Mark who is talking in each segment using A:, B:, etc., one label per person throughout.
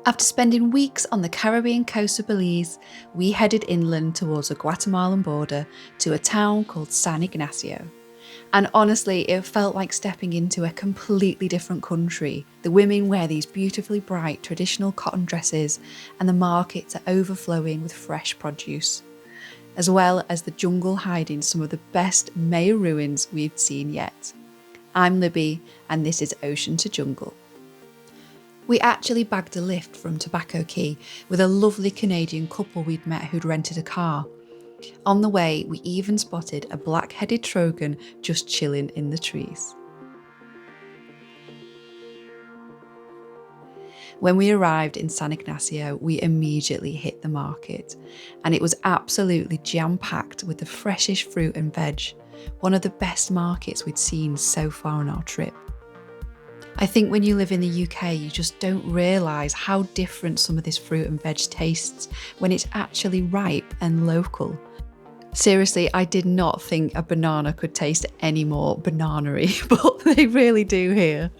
A: After spending weeks on the Caribbean coast of Belize, we headed inland towards the Guatemalan border to a town called San Ignacio. And honestly, it felt like stepping into a completely different country. The women wear these beautifully bright traditional cotton dresses, and the markets are overflowing with fresh produce, as well as the jungle hiding some of the best Maya ruins we've seen yet. I'm Libby, and this is Ocean to Jungle. We actually bagged a lift from Tobacco Key with a lovely Canadian couple we'd met who'd rented a car. On the way, we even spotted a black-headed trogon just chilling in the trees. When we arrived in San Ignacio, we immediately hit the market, and it was absolutely jam-packed with the freshest fruit and veg, one of the best markets we'd seen so far on our trip. I think when you live in the UK, you just don't realise how different some of this fruit and veg tastes when it's actually ripe and local. Seriously, I did not think a banana could taste any more banana-y, but they really do here.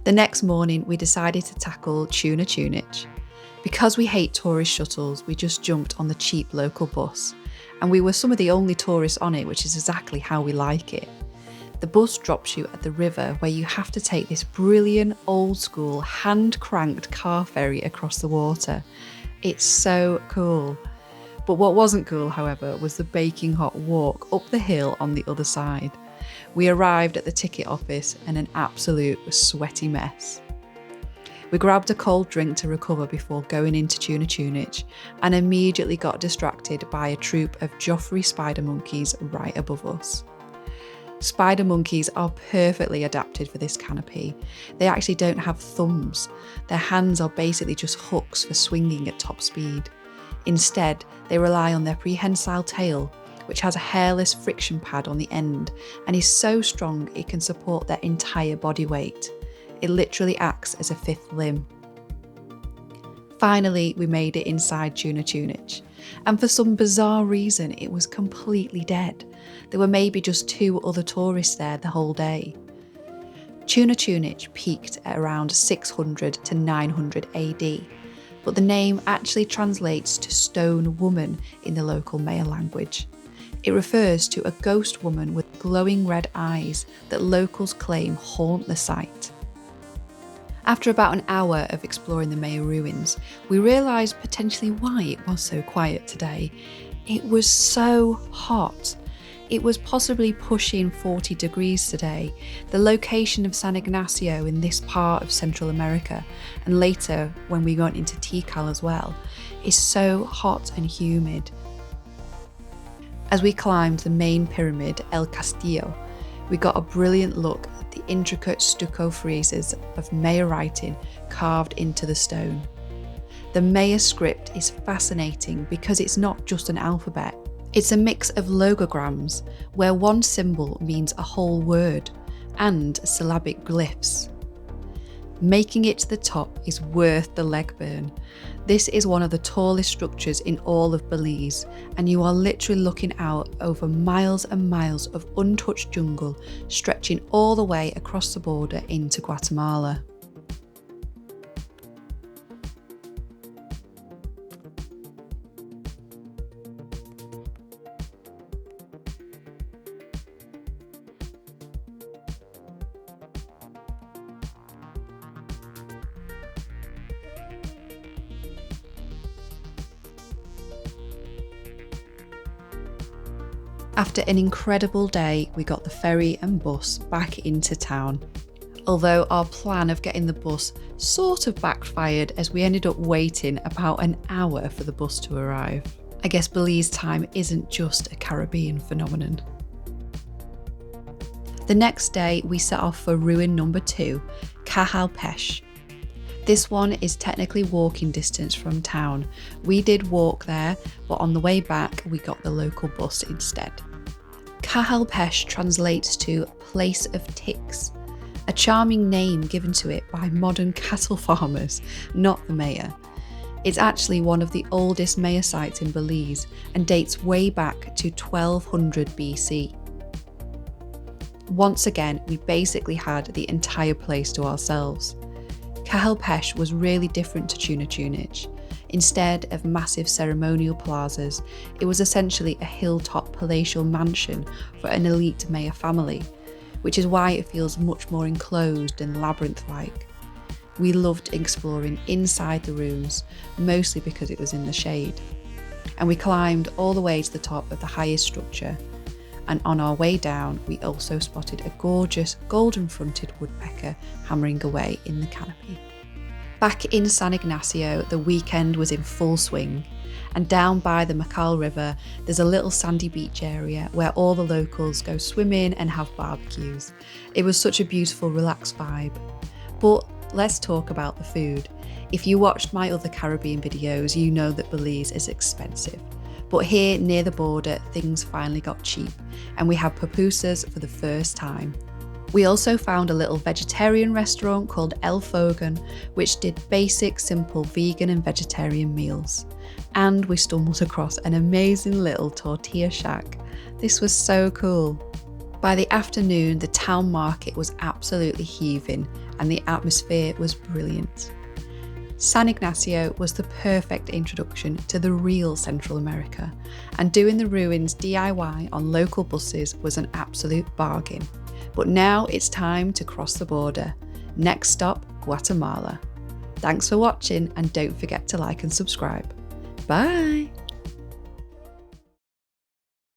A: The next morning, we decided to tackle Xunantunich. Because we hate tourist shuttles, we just jumped on the cheap local bus, and we were some of the only tourists on it, which is exactly how we like it. The bus drops you at the river where you have to take this brilliant, old-school, hand-cranked car ferry across the water. It's so cool. But what wasn't cool, however, was the baking hot walk up the hill on the other side. We arrived at the ticket office in an absolute sweaty mess. We grabbed a cold drink to recover before going into Xunantunich and immediately got distracted by a troop of Geoffroy spider monkeys right above us. Spider monkeys are perfectly adapted for this canopy. They actually don't have thumbs. Their hands are basically just hooks for swinging at top speed. Instead, they rely on their prehensile tail, which has a hairless friction pad on the end and is so strong it can support their entire body weight. It literally acts as a fifth limb. Finally, we made it inside Xunantunich, and for some bizarre reason, it was completely dead. There were maybe just 2 other tourists there the whole day. Xunantunich peaked at around 600 to 900 AD, but the name actually translates to stone woman in the local Mayan language. It refers to a ghost woman with glowing red eyes that locals claim haunt the site. After about an hour of exploring the Maya ruins, we realised potentially why it was so quiet today. It was so hot. It was possibly pushing 40 degrees today. The location of San Ignacio in this part of Central America, and later when we went into Tikal as well, is so hot and humid. As we climbed the main pyramid, El Castillo, we got a brilliant look at the intricate stucco friezes of Maya writing carved into the stone. The Maya script is fascinating because it's not just an alphabet. It's a mix of logograms, where one symbol means a whole word, and syllabic glyphs. Making it to the top is worth the leg burn. This is one of the tallest structures in all of Belize, and you are literally looking out over miles and miles of untouched jungle stretching all the way across the border into Guatemala. After an incredible day, we got the ferry and bus back into town. Although our plan of getting the bus sort of backfired as we ended up waiting about an hour for the bus to arrive. I guess Belize time isn't just a Caribbean phenomenon. The next day, we set off for ruin number 2, Cahal Pech. This one is technically walking distance from town. We did walk there, but on the way back, we got the local bus instead. Cahal Pech translates to place of ticks, a charming name given to it by modern cattle farmers, not the Maya. It's actually one of the oldest Maya sites in Belize and dates way back to 1200 BC. Once again, we basically had the entire place to ourselves. Cahal Pech was really different to Xunantunich. Instead of massive ceremonial plazas, it was essentially a hilltop palatial mansion for an elite Mayan family, which is why it feels much more enclosed and labyrinth-like. We loved exploring inside the rooms, mostly because it was in the shade. And we climbed all the way to the top of the highest structure, and on our way down we also spotted a gorgeous golden-fronted woodpecker hammering away in the canopy. Back in San Ignacio, the weekend was in full swing, and down by the Cahal River there's a little sandy beach area where all the locals go swimming and have barbecues. It was such a beautiful, relaxed vibe. But let's talk about the food. If you watched my other Caribbean videos, you know that Belize is expensive. But here near the border, things finally got cheap, and we had pupusas for the first time. We also found a little vegetarian restaurant called El Fogan, which did basic, simple vegan and vegetarian meals. And we stumbled across an amazing little tortilla shack. This was so cool. By the afternoon, the town market was absolutely heaving and the atmosphere was brilliant. San Ignacio was the perfect introduction to the real Central America, and doing the ruins DIY on local buses was an absolute bargain. But now it's time to cross the border. Next stop, Guatemala. Thanks for watching, and don't forget to like and subscribe. Bye!